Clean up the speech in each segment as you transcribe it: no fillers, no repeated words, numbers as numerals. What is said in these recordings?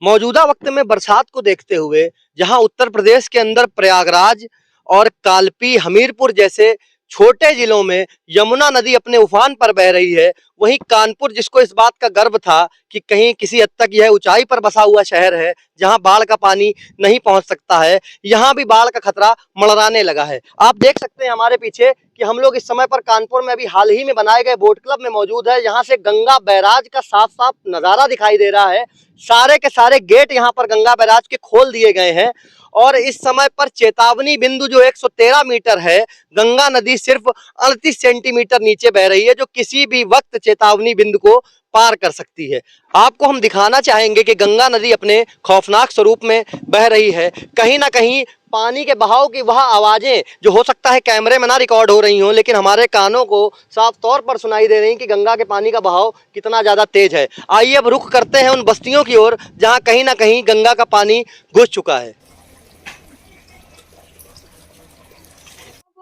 मौजूदा वक्त में बरसात को देखते हुए जहां उत्तर प्रदेश के अंदर प्रयागराज और कालपी, हमीरपुर जैसे छोटे जिलों में यमुना नदी अपने उफान पर बह रही है, वहीं कानपुर, जिसको इस बात का गर्व था कि कहीं किसी हद तक यह ऊंचाई पर बसा हुआ शहर है जहां बाढ़ का पानी नहीं पहुंच सकता है, यहां भी बाढ़ का खतरा मंडराने लगा है। आप देख सकते हैं हमारे पीछे कि हम लोग इस समय पर कानपुर में अभी हाल ही में बनाए गए बोट क्लब में मौजूद है। यहाँ से गंगा बैराज का साफ साफ नजारा दिखाई दे रहा है। सारे के सारे गेट यहाँ पर गंगा बैराज के खोल दिए गए हैं और इस समय पर चेतावनी बिंदु जो 113 मीटर है, गंगा नदी सिर्फ 38 सेंटीमीटर नीचे बह रही है, जो किसी भी वक्त चेतावनी बिंदु को पार कर सकती है। आपको हम दिखाना चाहेंगे कि गंगा नदी अपने खौफनाक स्वरूप में बह रही है। कहीं ना कहीं पानी के बहाव की वह आवाजें जो हो सकता है कैमरे में ना रिकॉर्ड हो रही हों, लेकिन हमारे कानों को साफ तौर पर सुनाई दे रही कि गंगा के पानी का बहाव कितना ज्यादा तेज है। आइए अब रुख करते हैं उन बस्तियों की ओर जहां कहीं ना कहीं गंगा का पानी घुस चुका है।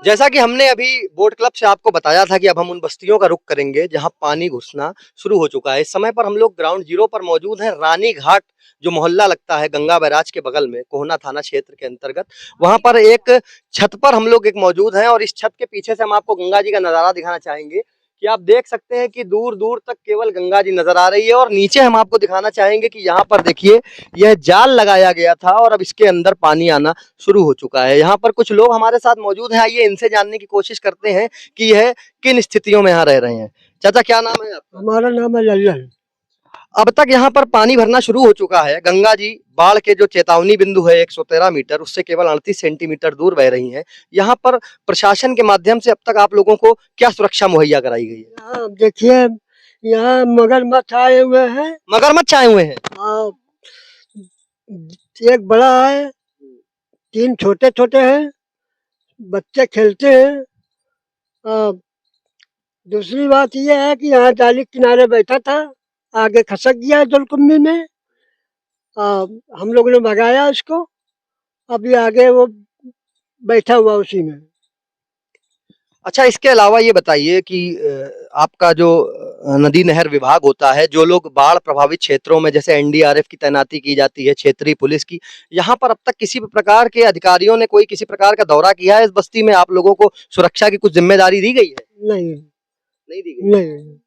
जैसा कि हमने अभी बोट क्लब से आपको बताया था कि अब हम उन बस्तियों का रुख करेंगे जहां पानी घुसना शुरू हो चुका है। इस समय पर हम लोग ग्राउंड जीरो पर मौजूद हैं। रानी घाट जो मोहल्ला लगता है गंगा बैराज के बगल में, कोहना थाना क्षेत्र के अंतर्गत, वहां पर एक छत पर हम लोग मौजूद हैं और इस छत के पीछे से हम आपको गंगा जी का नजारा दिखाना चाहेंगे कि आप देख सकते हैं कि दूर दूर तक केवल गंगा जी नजर आ रही है। और नीचे हम आपको दिखाना चाहेंगे कि यहाँ पर देखिए, यह जाल लगाया गया था और अब इसके अंदर पानी आना शुरू हो चुका है। यहाँ पर कुछ लोग हमारे साथ मौजूद हैं। आइए इनसे जानने की कोशिश करते हैं कि यह किन स्थितियों में यहाँ रह रहे हैं। चाचा, क्या नाम है आपका? हमारा नाम है लल्लन। अब तक यहाँ पर पानी भरना शुरू हो चुका है। गंगा जी बाढ़ के जो चेतावनी बिंदु है 113 मीटर, उससे केवल 38 सेंटीमीटर दूर बह रही हैं। यहाँ पर प्रशासन के माध्यम से अब तक आप लोगों को क्या सुरक्षा मुहैया कराई गई है? यहाँ देखिए, यहाँ मगरमच्छ आए हुए हैं। मगरमच्छ आए हुए हैं? हाँ, एक बड़ा है, 3 छोटे छोटे हैं, बच्चे खेलते हैं। दूसरी बात यह है कि यहाँ जाली किनारे बैठा था, आगे खसक गया जलकुंभी में। हम लोगों ने भगाया उसको, अभी आगे वो बैठा हुआ उसी में। अच्छा, इसके अलावा ये बताइए कि आपका जो नदी नहर विभाग होता है, जो लोग बाढ़ प्रभावित क्षेत्रों में जैसे एनडीआरएफ की तैनाती की जाती है, क्षेत्रीय पुलिस की, यहाँ पर अब तक किसी भी प्रकार के अधिकारियों ने कोई किसी प्रकार का दौरा किया है? इस बस्ती में आप लोगों को सुरक्षा की कुछ जिम्मेदारी दी गई है? नहीं, नहीं दी गई। नहीं।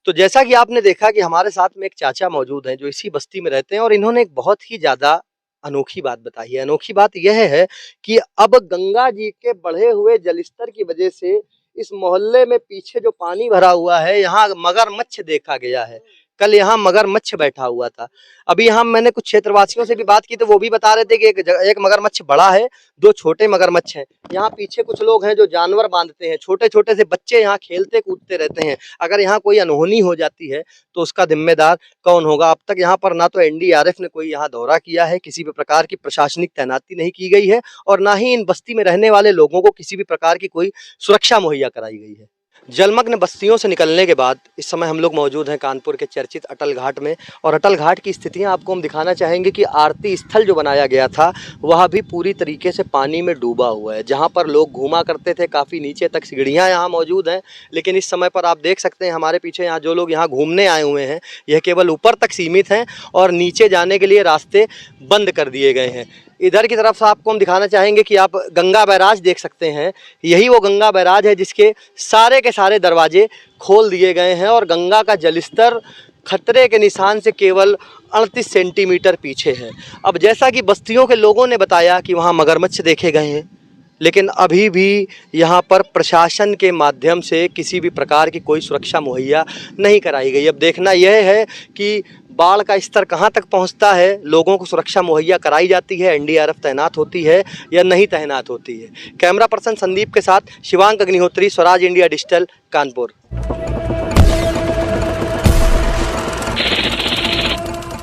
तो जैसा कि आपने देखा कि हमारे साथ में एक चाचा मौजूद हैं जो इसी बस्ती में रहते हैं और इन्होंने एक बहुत ही ज्यादा अनोखी बात बताई है। अनोखी बात यह है कि अब गंगा जी के बढ़े हुए जलस्तर की वजह से इस मोहल्ले में पीछे जो पानी भरा हुआ है, यहाँ मगरमच्छ देखा गया है। कल यहाँ मगरमच्छ बैठा हुआ था। अभी यहाँ मैंने कुछ क्षेत्रवासियों से भी बात की तो वो भी बता रहे थे कि एक मगरमच्छ बड़ा है, 2 छोटे मगरमच्छ हैं। यहाँ पीछे कुछ लोग हैं जो जानवर बांधते हैं, छोटे छोटे से बच्चे यहाँ खेलते कूदते रहते हैं। अगर यहाँ कोई अनहोनी हो जाती है तो उसका जिम्मेदार कौन होगा? अब तक यहाँ पर ना तो एनडीआरएफ ने कोई यहाँ दौरा किया है, किसी भी प्रकार की प्रशासनिक तैनाती नहीं की गई है और ना ही इन बस्ती में रहने वाले लोगों को किसी भी प्रकार की कोई सुरक्षा मुहैया कराई गई है। जलमग्न बस्तियों से निकलने के बाद इस समय हम लोग मौजूद हैं कानपुर के चर्चित अटल घाट में और अटल घाट की स्थितियां आपको हम दिखाना चाहेंगे कि आरती स्थल जो बनाया गया था वह भी पूरी तरीके से पानी में डूबा हुआ है। जहां पर लोग घूमा करते थे, काफ़ी नीचे तक सीढ़ियां यहां मौजूद हैं, लेकिन इस समय पर आप देख सकते हैं हमारे पीछे यहाँ जो लोग यहाँ घूमने आए हुए हैं, यह केवल ऊपर तक सीमित हैं और नीचे जाने के लिए रास्ते बंद कर दिए गए हैं। इधर की तरफ से आपको हम दिखाना चाहेंगे कि आप गंगा बैराज देख सकते हैं। यही वो गंगा बैराज है जिसके सारे के सारे दरवाजे खोल दिए गए हैं और गंगा का जलस्तर खतरे के निशान से केवल 38 सेंटीमीटर पीछे है। अब जैसा कि बस्तियों के लोगों ने बताया कि वहाँ मगरमच्छ देखे गए हैं, लेकिन अभी भी यहाँ पर प्रशासन के माध्यम से किसी भी प्रकार की कोई सुरक्षा मुहैया नहीं कराई गई। अब देखना यह है कि बाढ़ का स्तर कहाँ तक पहुँचता है, लोगों को सुरक्षा मुहैया कराई जाती है, एनडीआरएफ तैनात होती है या नहीं तैनात होती है। कैमरा पर्सन संदीप के साथ शिवांक अग्निहोत्री, स्वराज इंडिया डिजिटल, कानपुर।